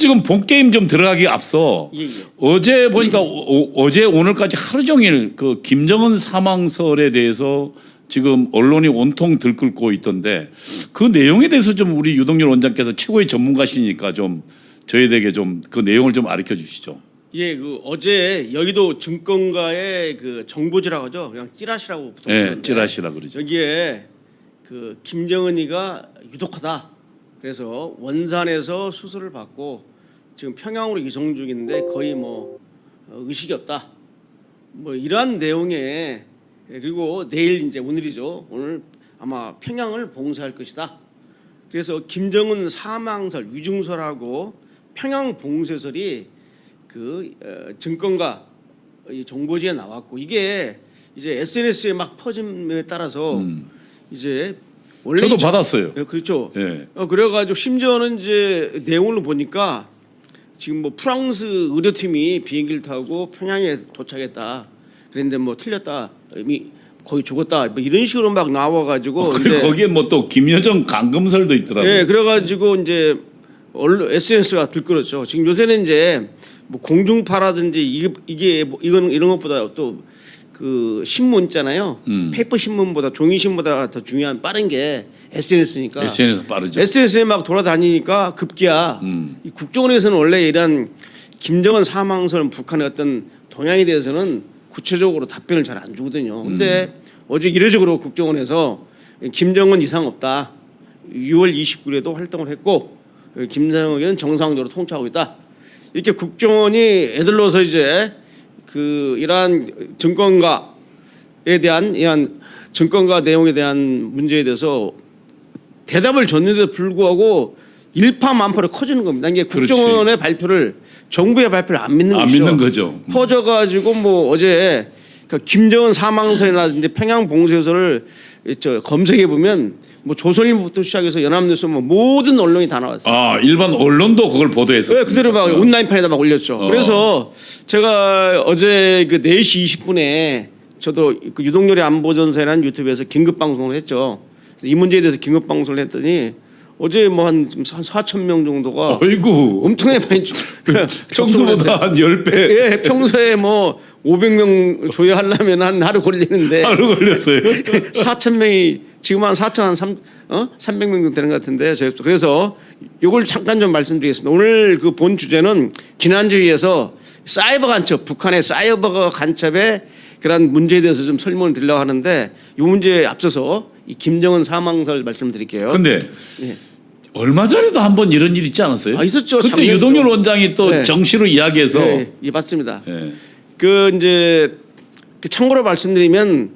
지금 본 게임 좀 들어가기 앞서 예. 어제 보니까 어제 오늘까지 하루 종일 그 김정은 사망설에 대해서 지금 언론이 온통 들끓고 있던데 그 내용에 대해서 좀 우리 유동열 원장께서 최고의 전문가시니까 좀 저희에게 좀 그 내용을 좀 알려 주시죠. 예, 그 어제 여의도 증권가의 그 정보지라고 하죠. 그냥 찌라시라고 보통 네, 부르는데 찌라시라 그러죠. 여기에 그 김정은이가 유독하다. 그래서 원산에서 수술을 받고 지금 평양으로 이송 중인데 거의 뭐 의식이 없다. 뭐 이러한 내용에 그리고 내일 이제 오늘이죠. 오늘 아마 평양을 봉쇄할 것이다. 그래서 김정은 사망설, 위중설하고 평양 봉쇄설이 그 증권가 이 정보지에 나왔고 이게 이제 SNS에 막 퍼짐에 따라서 이제 원래 저도 받았어요. 그렇죠. 예. 그래가지고 심지어는 이제 내용을 보니까 지금 뭐 프랑스 의료팀이 비행기를 타고 평양에 도착했다. 그런데 뭐 틀렸다. 이미 거의 죽었다. 뭐 이런 식으로 막 나와가지고 그리고 거기에 뭐 또 김여정 감금설도 있더라고요. 예, 그래가지고 이제 SNS가 들끓었죠. 지금 요새는 이제 뭐 공중파라든지 이게 뭐 이런 것보다 또 그 신문 있잖아요. 페이퍼 신문보다 종이 신문보다 더 중요한 빠른 게 SNS니까. SNS 빠르죠. SNS에 막 돌아다니니까 급기야. 이 국정원에서는 원래 이런 김정은 사망설 북한의 어떤 동향에 대해서는 구체적으로 답변을 잘 안 주거든요. 근데 어제 이례적으로 국정원에서 김정은 이상 없다. 6월 29일에도 활동을 했고 김정은은 정상적으로 통치하고 있다. 이렇게 국정원이 애들러서 이제 그 이러한 증권가에 대한 이러한 증권가 내용에 대한 문제에 대해서 대답을 줬는데도 불구하고 일파만파로 커지는 겁니다. 이게 국정원의 발표를 정부의 발표를 안 믿는 것이죠. 믿는 거죠. 퍼져가지고 뭐 어제 그 김정은 사망설이나 평양 봉쇄설을 검색해 보면 뭐 조선일보부터 시작해서 연합뉴스 뭐 모든 언론이 다 나왔어요. 아 일반 언론도 그걸 보도했어요. 네, 그대로 막 온라인판에다 막 올렸죠. 그래서 제가 어제 그 4시 20분에 저도 그 유동열의 안보전사라는 유튜브에서 긴급 방송을 했죠. 그래서 이 문제에 대해서 긴급 방송을 했더니 어제 뭐 한 4천 명 정도가 어이구 엄청나게 많이 평소보다 한 10배 예, 평소에 뭐 500명 조회하려면 한 하루 걸리는데 하루 걸렸어요. 4천 명이 지금 한 300명 정도 되는 것 같은데 그래서 이걸 잠깐 좀 말씀드리겠습니다. 오늘 그 본 주제는 지난주에서 사이버 간첩, 북한의 사이버 간첩의 그런 문제에 대해서 좀 설명을 드리려고 하는데 이 문제에 앞서서 이 김정은 사망설 말씀드릴게요. 근데 예. 얼마 전에도 한번 이런 일 있지 않았어요? 아, 있었죠. 그때 작년에도. 유동열 원장이 또 네. 정시로 이야기해서 예, 맞습니다. 예. 그 이제 그 참고로 말씀드리면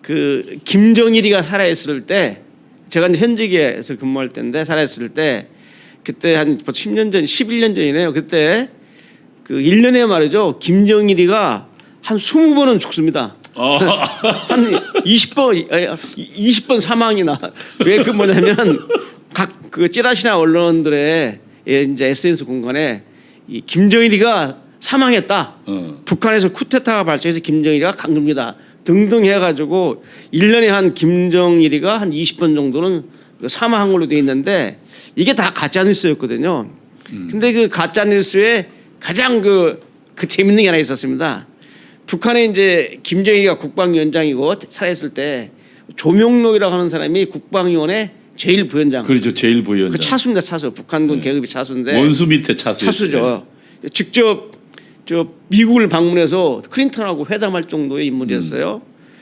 그 김정일이가 살아있을 때 제가 이제 현직에서 근무할 때인데 살아있을 때 그때 한 10년 전, 11년 전이네요. 그때 그 1년에 말이죠. 김정일이가 한 20번은 죽습니다. 한 20번 사망이나 왜 그 뭐냐면 각 그 찌라시나 언론들의 이제 SNS 공간에 이 김정일이가 사망했다. 북한에서 쿠데타가 발생해서 김정일이가 감금이다. 등등 해가지고 1년에 한 김정일이가 한 20번 정도는 사망한 걸로 되어 있는데 이게 다 가짜 뉴스였거든요. 근데 그 가짜 뉴스에 가장 그 재밌는 게 하나 있었습니다. 북한에 이제 김정일이가 국방위원장이고 살아있을 때 조명록이라고 하는 사람이 국방위원회 제1부위원장. 그렇죠. 제1부위원장. 그 차수입니다. 차수. 북한군 계급이 차수인데. 원수 밑에 차수. 차수죠. 직접 저 미국을 방문해서 클린턴하고 회담할 정도의 인물이었어요.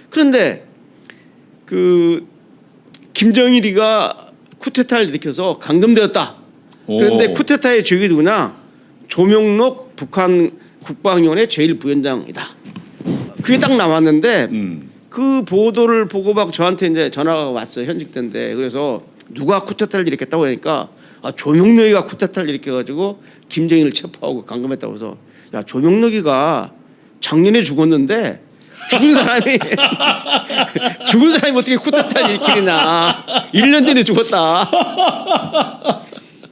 그런데 그 김정일이가 쿠데타를 일으켜서 감금되었다. 그런데 쿠데타의 주역이 누구냐? 조명록 북한 국방위원회 제1부위원장이다. 그게 딱 나왔는데 그 보도를 보고 막 저한테 이제 전화가 왔어요. 현직 때인데. 그래서 누가 쿠데타를 일으켰다고 하니까 조명록이가 쿠데타를 일으켜가지고 김정일을 체포하고 감금했다고 해서 야, 조명록이가 작년에 죽었는데 죽은 사람이 어떻게 쿠데타를 일으키느냐. 1년 전에 죽었다.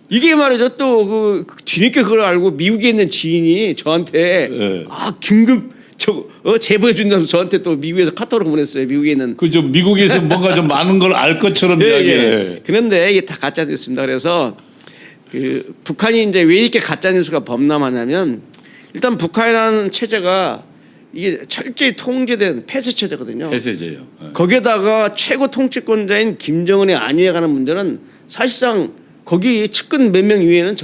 이게 말이죠. 또 그 뒤늦게 그걸 알고 미국에 있는 지인이 저한테 네. 긴급 제보해 준다면서 저한테 또 미국에서 카톡을 보냈어요. 미국에 있는. 그죠. 미국에서 뭔가 좀 많은 걸 알 것처럼 이야기해. 그런데 이게 다 가짜 뉴스입니다. 그래서 그 북한이 이제 왜 이렇게 가짜 뉴스가 범람하냐면 일단 북한이라는 체제가 이게 철저히 통제된 폐쇄 체제거든요. 폐쇄제요. 예. 거기에다가 최고 통치권자인 김정은의 안위에 관한 문제는 사실상 거기 측근 몇 명 이외에는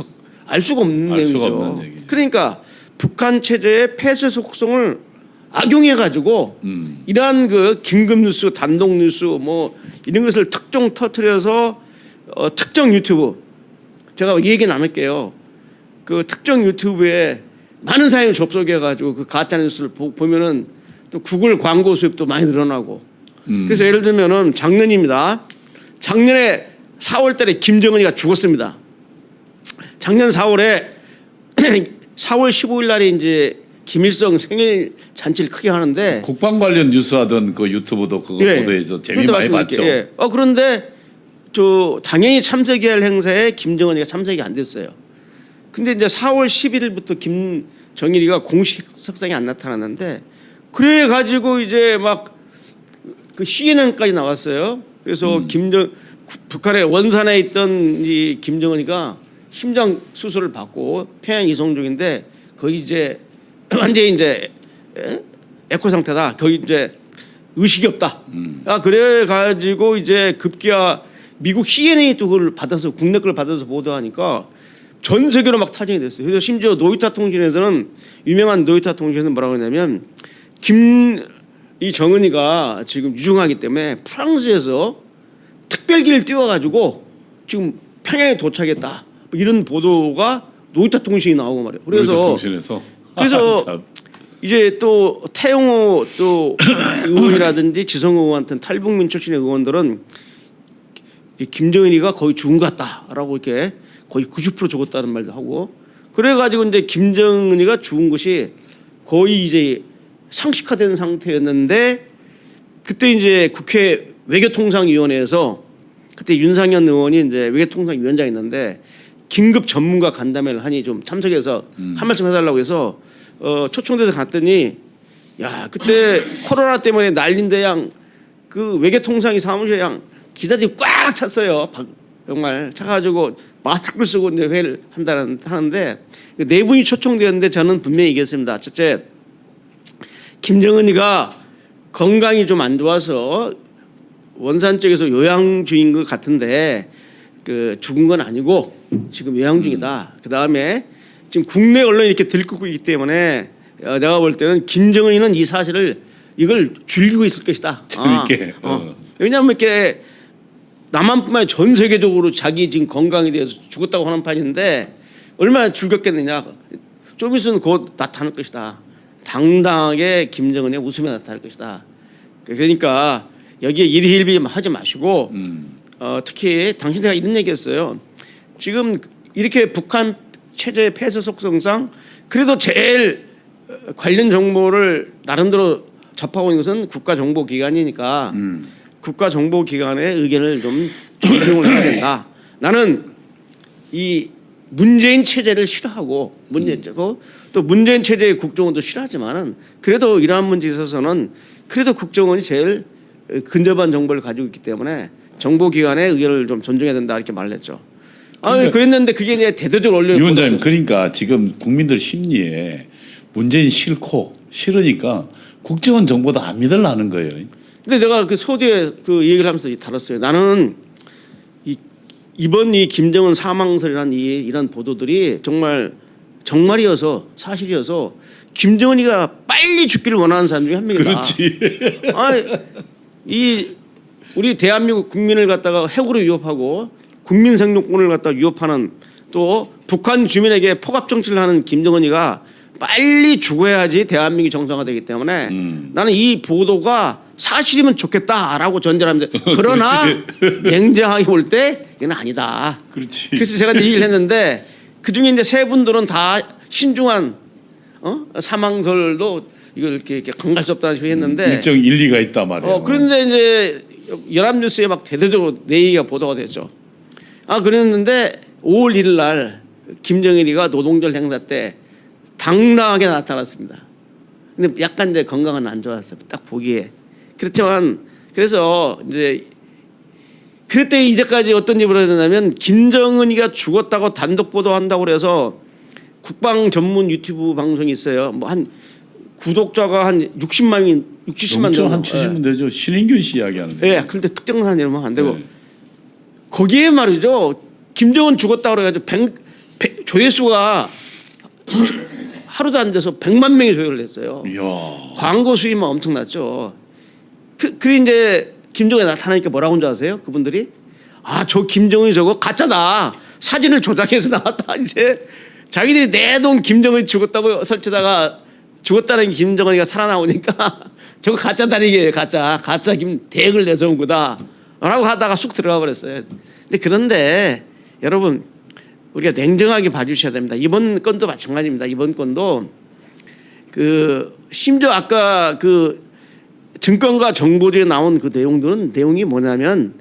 알 수가 없는 알 수가 내용이죠. 없는 얘기죠. 그러니까 북한 체제의 폐쇄 속성을 악용해 가지고 이러한 그 긴급 뉴스, 단독 뉴스 뭐 이런 것을 특종 터트려서 특정 유튜브 제가 얘기 나눌게요. 그 특정 유튜브에 많은 사람이 접속해 가지고 그 가짜 뉴스를 보면은 또 구글 광고 수입도 많이 늘어나고. 그래서 예를 들면은 작년입니다. 작년에 4월 달에 김정은이가 죽었습니다. 작년 4월에 4월 15일 날에 이제 김일성 생일 잔치를 크게 하는데 국방 관련 뉴스 하던 그 유튜브도 그거 예. 보도해서 재미 그런데 많이 봤죠. 예. 그런데 저 당연히 참석해야 할 행사에 김정은이가 참석이 안 됐어요. 근데 이제 4월 11일부터 김정일이가 공식 석상에 안 나타났는데 그래 가지고 이제 막 그 CNN까지 나왔어요. 그래서 북한의 원산에 있던 이 김정은이가 심장 수술을 받고 평양 이송 중인데 거의 이제 완전히 이제 에코 상태다. 거의 이제 의식이 없다. 그래 가지고 이제 급기야 미국 CNN이 또 그걸 받아서 국내 걸 받아서 보도하니까 전 세계로 막 타진이 됐어요. 그래서 심지어 노이타 통신에서는 유명한 노이타 통신에서는 뭐라고 했냐면 이 정은이가 지금 유중하기 때문에 프랑스에서 특별기를 띄워가지고 지금 평양에 도착했다. 이런 보도가 노이타 통신이 나오고 말이에요. 통신에서 그래서 이제 또 태영호 또 의원이라든지 지성호 의원 같은 탈북민 출신의 의원들은 김정은이가 거의 죽은 것 같다라고 이렇게 거의 90% 죽었다는 말도 하고 그래가지고 이제 김정은이가 죽은 것이 거의 이제 상식화된 상태였는데 그때 이제 국회 외교통상위원회에서 그때 윤상현 의원이 이제 외교통상위원장이었는데 긴급 전문가 간담회를 하니 좀 참석해서 한 말씀 해달라고 해서 초청돼서 갔더니 야 그때 코로나 때문에 난린데 양 그 외교통상위 사무실에 양 기자들이 꽉 찼어요. 정말 차가지고 마스크를 쓰고 이제 회의를 하는데 네 분이 초청되었는데 저는 분명히 얘기했습니다. 첫째, 김정은이가 건강이 좀 안 좋아서 원산 쪽에서 요양 중인 것 같은데 그 죽은 건 아니고 지금 요양 중이다. 그 다음에 지금 국내 언론이 이렇게 들끓고 있기 때문에 내가 볼 때는 김정은이는 이 사실을 이걸 즐기고 있을 것이다. 재밌게. 왜냐하면 이렇게 남한뿐만 아니라 전 세계적으로 자기 지금 건강에 대해서 죽었다고 하는 판인데 얼마나 즐겼겠느냐. 좀 있으면 곧 나타날 것이다. 당당하게 김정은의 웃음이 나타날 것이다. 그러니까 여기에 일희일비 하지 마시고 특히 당신들가 이런 얘기했어요. 지금 이렇게 북한 체제 폐쇄 속성상 그래도 제일 관련 정보를 나름대로 접하고 있는 것은 국가정보기관이니까 국가정보기관의 의견을 좀 존중을 해야 된다. 나는 이 문재인 체제를 싫어하고 또 문재인 체제의 국정원도 싫어하지만은 그래도 이러한 문제에 있어서는 그래도 국정원이 제일 근접한 정보를 가지고 있기 때문에 정보기관의 의견을 좀 존중해야 된다 이렇게 말했죠. 그랬는데 그게 이제 대대적으로 올려. 위원장님 그러니까 지금 국민들 심리에 문재인 싫으니까 국정원 정보도 안 믿으려는 거예요. 근데 내가 그 서두에 그 얘기를 하면서 다뤘어요. 나는 이번 이 김정은 사망설이라는 이런 보도들이 정말이어서 사실이어서 김정은이가 빨리 죽기를 원하는 사람 중에 한 명이다. 그렇지. 우리 대한민국 국민을 갖다가 핵으로 위협하고 국민 생존권을 갖다가 위협하는 또 북한 주민에게 포갑 정치를 하는 김정은이가 빨리 죽어야지 대한민국이 정상화되기 때문에 나는 이 보도가 사실이면 좋겠다라고 전제를 합니다. 그러나 냉정하게 볼 때 이건 아니다. 그렇지. 그래서 제가 이제 얘기를 했는데 그중에 이제 세 분들은 다 신중한 사망설도 이걸 이렇게 강갈 수 없다는 식으로 했는데 일정 일리가 있단 말이에요. 그런데 이제 연합뉴스에 막 대대적으로 내 얘기가 보도가 됐죠. 그랬는데 5월 1일 날 김정일이가 노동절 행사 때 당당하게 나타났습니다. 근데 약간 이제 건강은 안 좋았어요. 딱 보기에. 그렇지만 그래서 이제 그랬더니 이제까지 어떤 일을 하냐면 김정은이가 죽었다고 단독 보도한다고 그래서 국방 전문 유튜브 방송이 있어요. 뭐 한 구독자가 한 60만이 70만 정도. 한 70분 되죠. 신인균 씨 이야기하는데. 예, 그런데 특정 사안 이러면 안 되고 네. 거기에 말이죠. 김정은 죽었다고 그래가지고 조회수가 하루도 안 돼서 100만 명이 조회를 했어요. 이야. 광고 수입만 엄청났죠. 그 이제 김정은이 나타나니까 뭐라고 한 줄 아세요? 그분들이 아, 저 김정은이 저거 가짜다. 사진을 조작해서 나왔다. 이제 자기들이 내 돈 김정은이 죽었다고 설치다가 죽었다는 김정은이가 살아나오니까 저거 가짜다니게 가짜 대역을 내서 온 거다라고 하다가 쑥 들어가 버렸어요. 그런데 여러분 우리가 냉정하게 봐주셔야 됩니다. 이번 건도 마찬가지입니다. 이번 건도 그 심지어 아까 그 증권가 정보지에 나온 그 내용이 뭐냐면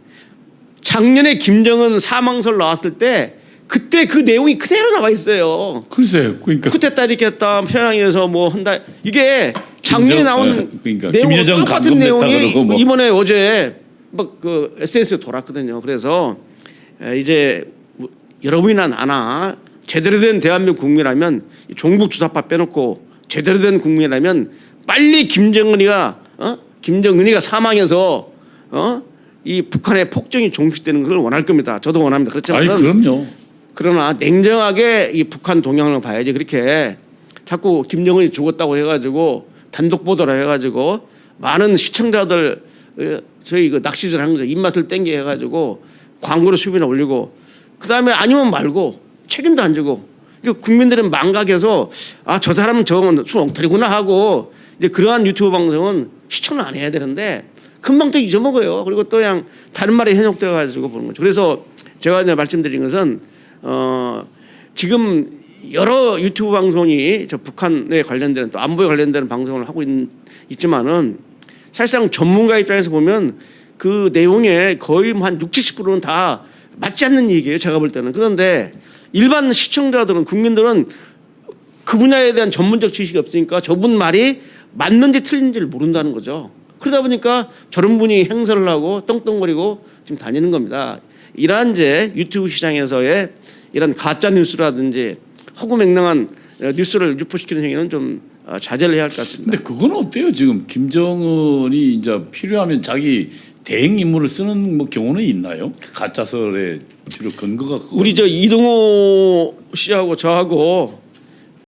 작년에 김정은 사망설 나왔을 때 그때 그 내용이 그대로 나와 있어요. 글쎄, 그러니까 쿠데타 일으켰다 평양에서 뭐 한다 이게 작년에 나온 그러니까 내용 김여정 똑같은 내용이 감금됐다 뭐. 이번에 어제 막 그 SNS에 돌았거든요. 그래서 이제 여러분이나 나나 제대로 된 대한민국 국민이라면 종북 주사파 빼놓고 제대로 된 국민이라면 빨리 김정은이가 사망해서 이 북한의 폭정이 종식되는 걸 원할 겁니다. 저도 원합니다. 그렇지만 아니 그럼요. 그러나 냉정하게 이 북한 동향을 봐야지 그렇게 자꾸 김정은이 죽었다고 해가지고 단독 보도를 해가지고 많은 시청자들 저희 그 낚시질 하는 거죠. 입맛을 땡겨 해가지고 광고를 수비나 올리고 그 다음에 아니면 말고 책임도 안 지고 국민들은 망각해서 아, 저 사람은 저건 술 엉터리구나 하고 이제 그러한 유튜브 방송은 시청을 안 해야 되는데 금방 또 잊어먹어요. 그리고 또 그냥 다른 말에 현혹되어 가지고 보는 거죠. 그래서 제가 이제 말씀드린 것은 지금 여러 유튜브 방송이 저 북한에 관련되는 또 안보에 관련되는 방송을 하고 있지만은 사실상 전문가 입장에서 보면 그 내용에 거의 한 60~70%는 다 맞지 않는 얘기예요. 제가 볼 때는. 그런데 일반 시청자들은 국민들은 그 분야에 대한 전문적 지식이 없으니까 저분 말이 맞는지 틀린지를 모른다는 거죠. 그러다 보니까 저런 분이 행사를 하고 떵떵거리고 지금 다니는 겁니다. 이러한 이제 유튜브 시장에서의 이런 가짜 뉴스라든지 허구맹랑한 뉴스를 유포시키는 행위는 좀 자제를 해야 할 것 같습니다. 근데 그건 어때요? 지금 김정은이 이제 필요하면 자기 대행 인물을 쓰는 뭐 경우는 있나요? 가짜설의 주로 근거가 우리 저 이동호 씨하고 저하고